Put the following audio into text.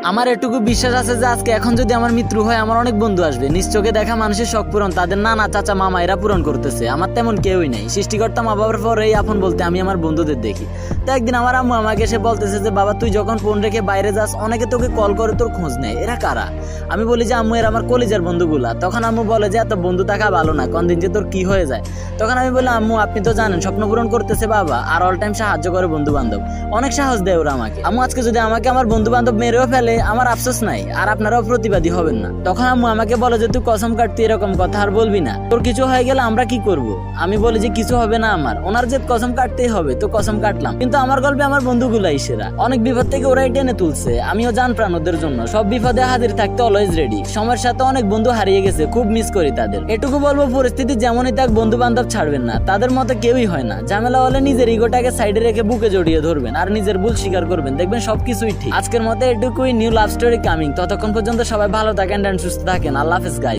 আমার এটুকু বিশ্বাস আছে যে আজকে এখন যদি আমার মৃত্যু হয় আমার অনেক বন্ধু আসবে, নিজ চোখে দেখা মানুষের শখ পূরণ তাদের নানা চাচা মামা এরা পূরণ করতেছে। আমার তেমন কেউই নেই, সৃষ্টিকর্তা মা বাবার পর এই আপন বলতে আমি আমার বন্ধুদের দেখি। তো একদিন আমার আম্মু আমাকে এসে বলতেছে যে বাবা তুই যখন ফোন রেখে বাইরে যাস অনেকে তোকে কল করে তোর খোঁজ নেয়, এরা কারা? আমি বলি যে আম্মু এরা আমার কলেজের বন্ধুগুলা। তখন আম্মু বলে যে এত বন্ধু থাকা ভালো না, কোন দিন যে তোর কি হয়ে যায়। তখন আমি বলি আম্মু আপনি তো জানেন স্বপ্ন পূরণ করতেছে বাবা, আর অল টাইম সাহায্য করে বন্ধু বান্ধব, অনেক সাহস দেয় ওরা আমাকে। আম্মু আজকে যদি আমাকে আমার বন্ধু বান্ধব মেরেও ফেলে আমার আফসোস নাই, আর আপনারাও প্রতিবাদী হবেন না। তখন আম্মু আমাকে বলে যে তুই কসম কাটতে এরকম কথা আর বলবি না, তোর কিছু হয়ে গেলে আমরা কি করব? আমি বলি যে কিছু হবে না আমার, ওনার যে কসম কাটতেই হবে তো কসম কাটলাম। কিন্তু আমার গল্পে আমার বন্ধুগুলাই সেরা, অনেক বিপদ থেকে ওরাই টেনে তুলছে, আমিও জান প্রাণ ওদের জন্য, সব বিপদে হাজির থাকতে অলওয়েজ রেডি। সময়ের সাথে অনেক বন্ধু হারিয়ে গেছে, খুব মিস করি তাদের। এটুকু বলবো পরিস্থিতি যেমনই থাক বন্ধু বান্ধব ছাড়বেন না, তাদের মতো কেউই হয় না। ঝামেলা হলে নিজের ইগোটাকে সাইডে রেখে বুকে জড়িয়ে ধরবেন আর নিজের ভুল স্বীকার করবেন, দেখবেন সবকিছুই ঠিক। আজকের মতো এটুকুই, নিউ লাভ স্টোরি কামিং। ততক্ষণ পর্যন্ত সবাই ভালো থাকেন and সুস্থ থাকেন। আল্লাহ হাফেজ গাইস।